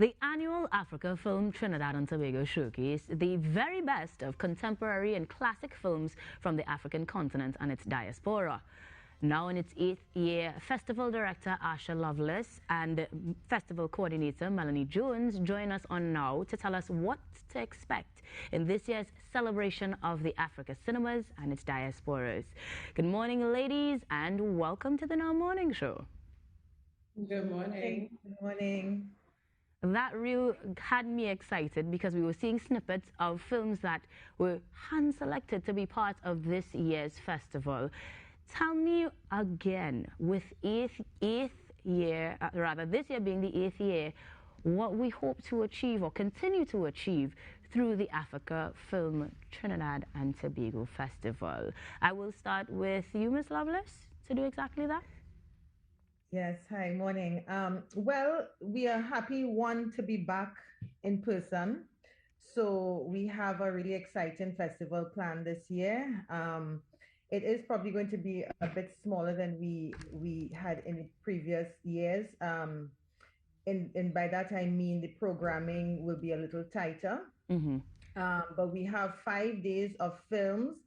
The annual Africa Film Trinidad and Tobago Showcase, the very best of contemporary and classic films from the African continent and its diaspora. Now in its 8th year, Festival Director Asha Lovelace and Festival Coordinator Melanie Jones join us on Now to tell us what to expect in this year's celebration of the Africa cinemas and its diasporas. Good morning, ladies, and welcome to the Now Morning Show. Good morning. Good morning. That reel had me excited because we were seeing snippets of films that were hand-selected to be part of this year's festival. Tell me again, with this year being the 8th year, what we hope to achieve or continue to achieve through the Africa Film Trinidad and Tobago Festival. I will start with you, Ms. Lovelace, to do exactly that. Yes, hi, morning. Well, we are happy, to be back in person. So we have a really exciting festival planned this year. It is probably going to be a bit smaller than we had in the previous years. And by that I mean the programming will be a little tighter. Mm-hmm. But we have 5 days of films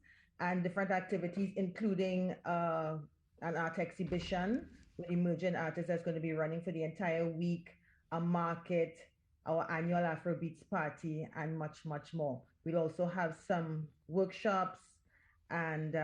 and different activities, including an art exhibition with emerging artists that's going to be running for the entire week, a market, our annual Afrobeats party, and much, much more. We'll also have some workshops and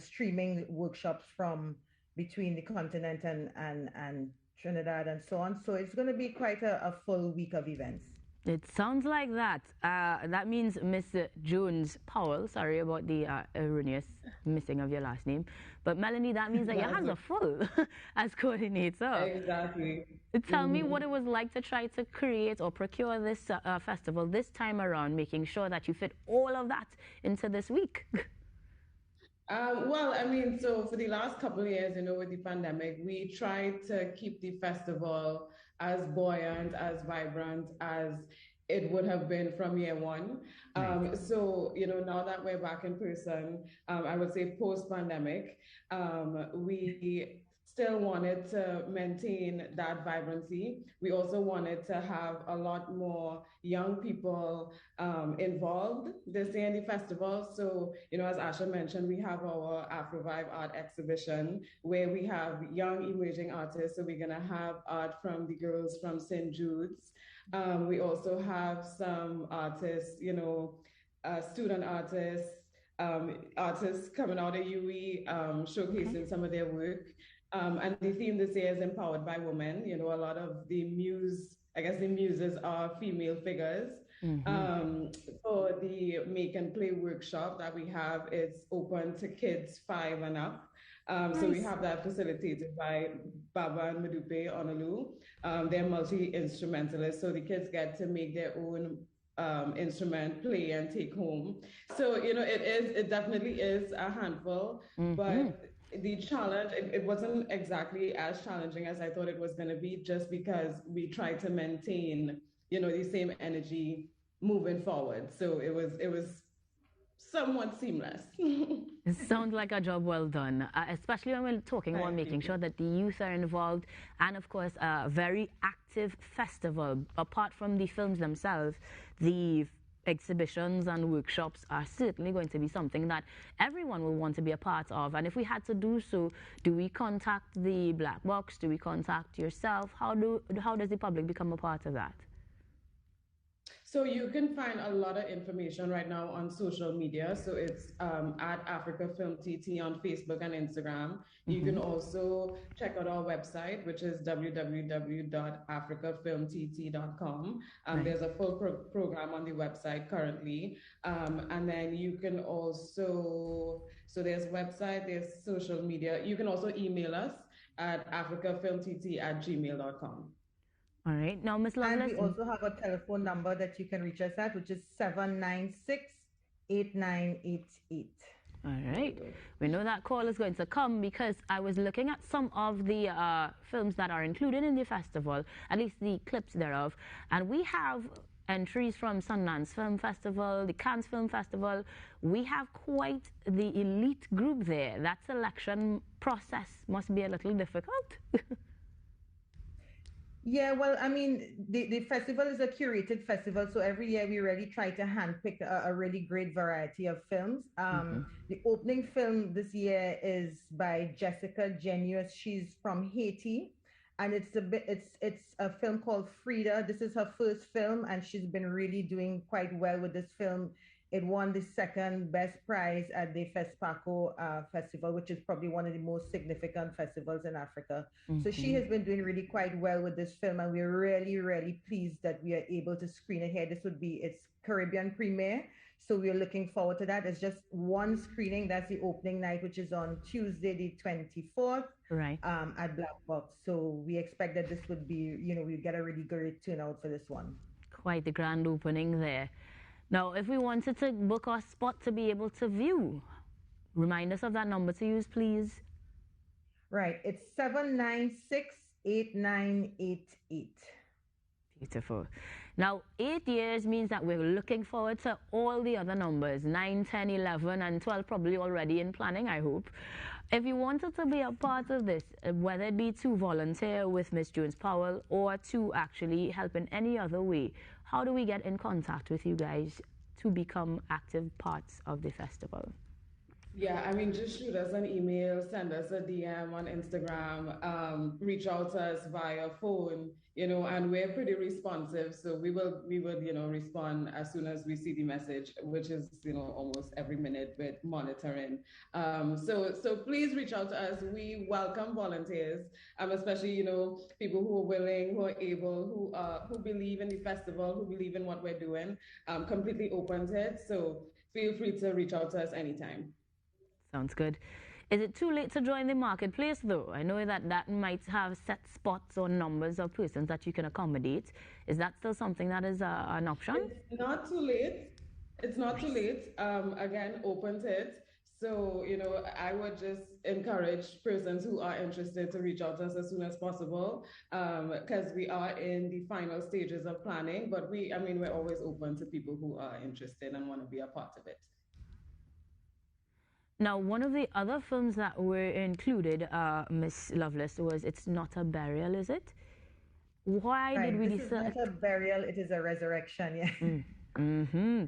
streaming workshops from between the continent and Trinidad and so on. So it's going to be quite a full week of events. It sounds like that. That means Miss Jones Powell, sorry about the erroneous missing of your last name. But Melanie, that means that your hands are full as coordinator. Exactly. Tell me what it was like to try to create or procure this festival this time around, making sure that you fit all of that into this week. Well, I mean, so for the last couple of years, with the pandemic, we tried to keep the festival as buoyant, as vibrant as it would have been from year one. Right. So, now that we're back in person, I would say post-pandemic, we still wanted to maintain that vibrancy. We also wanted to have a lot more young people involved this year in the festival. So, as Asha mentioned, we have our Afrovibe art exhibition where we have young emerging artists. So we're going to have art from the girls from St. Jude's. We also have some artists, student artists, artists coming out of UE, showcasing some of their work. And the theme this year is empowered by women. A lot of the muses are female figures. Mm-hmm. For the make and play workshop that we have, it's open to kids 5 and up. Nice. So we have that facilitated by Baba and Madupe Honolulu. They're multi-instrumentalists, so the kids get to make their own instrument, play, and take home. So, it definitely is a handful, Mm-hmm. but the challenge, it wasn't exactly as challenging as I thought it was going to be, just because we tried to maintain, the same energy moving forward. So it was somewhat seamless. It sounds like a job well done, especially when we're talking about making sure that the youth are involved, and of course a very active festival. Apart from the films themselves, the exhibitions and workshops are certainly going to be something that everyone will want to be a part of. And if we had to do so, do we contact the Black Box? Do we contact yourself? How does the public become a part of that? So you can find a lot of information right now on social media. So it's at Africa Film TT on Facebook and Instagram. You can also check out our website, which is www.africafilmtt.com. Right. There's a full program on the website currently. And then you can also, so there's website, there's social media. You can also email us at africafilmtt@gmail.com. All right. Now, Ms. Lovelace. And we also have a telephone number that you can reach us at, which is 796-8988. All right. We know that call is going to come because I was looking at some of the films that are included in the festival, at least the clips thereof, and we have entries from Sundance Film Festival, the Cannes Film Festival. We have quite the elite group there. That selection process must be a little difficult. Yeah, well, I mean, the festival is a curated festival, so every year we really try to handpick a really great variety of films. The opening film this year is by Jessica Genius. She's from Haiti, and it's a film called Frida. This is her first film, and she's been really doing quite well with this film. It won the second best prize at the FESPACO festival, which is probably one of the most significant festivals in Africa. So she has been doing really quite well with this film, and we're really, really pleased that we are able to screen it here. This would be its Caribbean premiere. So we're looking forward to that. It's just one screening. That's the opening night, which is on Tuesday, the 24th, Right. at Black Box. So we expect that this would be, we get a really great turnout for this one. Quite the grand opening there. Now, if we wanted to book our spot to be able to view, remind us of that number to use, please. Right. It's 796-8988. Beautiful. Now, 8 years means that we're looking forward to all the other numbers, 9, 10, 11, and 12 probably already in planning, I hope. If you wanted to be a part of this, whether it be to volunteer with Miss Jones Powell or to actually help in any other way, how do we get in contact with you guys to become active parts of the festival? Yeah, I mean, just shoot us an email, send us a DM on Instagram, reach out to us via phone, and we're pretty responsive. So we would, respond as soon as we see the message, which is, almost every minute with monitoring. So please reach out to us. We welcome volunteers, especially, people who are willing, who are able, who believe in the festival, who believe in what we're doing, completely open to it. So feel free to reach out to us anytime. Sounds good. Is it too late to join the marketplace, though? I know that might have set spots or numbers of persons that you can accommodate. Is that still something that is an option? It's not too late. It's not too late. Again, open to it. So, I would just encourage persons who are interested to reach out to us as soon as possible, because we are in the final stages of planning. But we're always open to people who are interested and want to be a part of it. Now, one of the other films that were included, Miss Lovelace, was It's Not a Burial, is it? Why did we decide? It's not a burial, it is a resurrection, yeah.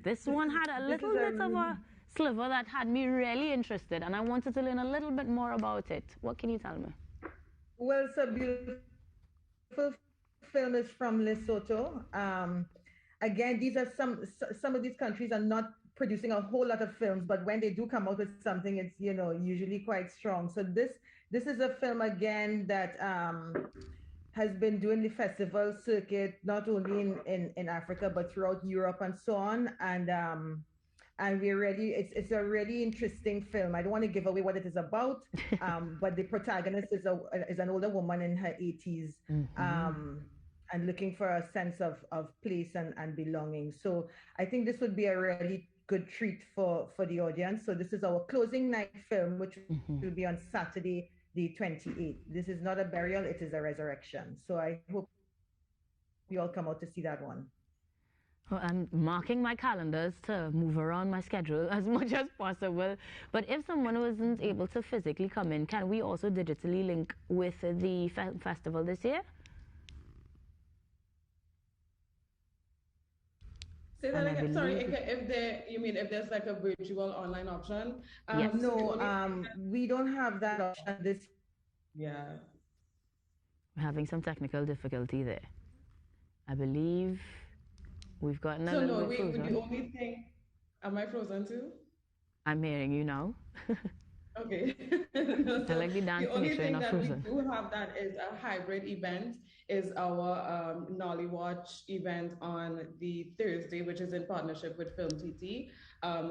This one had a little bit of a sliver that had me really interested, and I wanted to learn a little bit more about it. What can you tell me? Well, it's a beautiful film. Is from Lesotho. Again, these are some of these countries are not producing a whole lot of films, but when they do come out with something, it's usually quite strong. So this is a film again that has been doing the festival circuit not only in Africa but throughout Europe and so on. And we're really it's a really interesting film. I don't want to give away what it is about, but the protagonist is an older woman in her 80s. And looking for a sense of place and belonging. So I think this would be a really good treat for the audience. So this is our closing night film, which will be on Saturday, the 28th. This is not a burial, it is a resurrection. So I hope you all come out to see that one. Well, I'm marking my calendars to move around my schedule as much as possible. But if someone wasn't able to physically come in, can we also digitally link with the festival this year? Say that again. Sorry, if there's like a virtual online option? Yes. No, we don't have that option this. Yeah. We're having some technical difficulty there. I believe we've gotten a little bit frozen. The only thing, am I frozen too? I'm hearing you now. Okay. I like the dance. The only thing that we do have that is a hybrid event is our Nolly Watch event on the Thursday, which is in partnership with Film TT.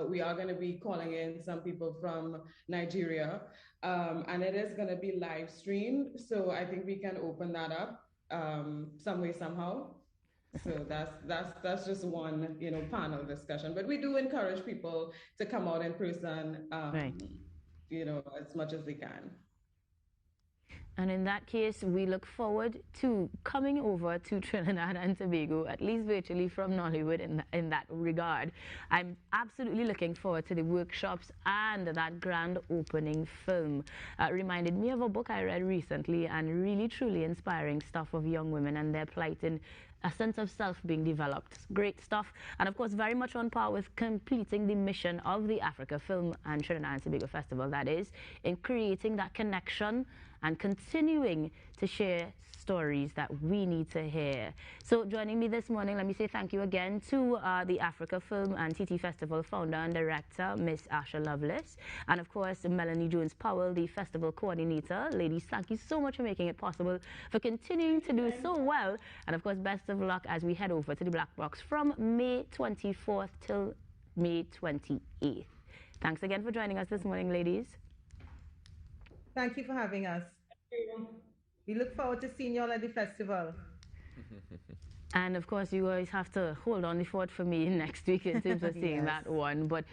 We are going to be calling in some people from Nigeria, and it is going to be live streamed. So I think we can open that up some way, somehow. So that's just one panel discussion. But we do encourage people to come out in person. Right. As much as they can. And in that case, we look forward to coming over to Trinidad and Tobago, at least virtually from Nollywood in that regard. I'm absolutely looking forward to the workshops and that grand opening film. Reminded me of a book I read recently, and really truly inspiring stuff of young women and their plight in a sense of self being developed. Great stuff. And of course, very much on par with completing the mission of the Africa Film and Trinidad and Tobago Festival, that is, in creating that connection and continuing to share stories that we need to hear. So joining me this morning, let me say thank you again to the Africa Film and TT Festival founder and director, Miss Asha Lovelace, and of course, Melanie Jones-Powell, the festival coordinator. Ladies, thank you so much for making it possible, for continuing to do so well, and of course, best of luck as we head over to the Black Box from May 24th till May 28th. Thanks again for joining us this morning, ladies. Thank you for having us. We look forward to seeing you all at the festival. And of course, you guys have to hold on the fort for me next week in terms of seeing Yes. that one. But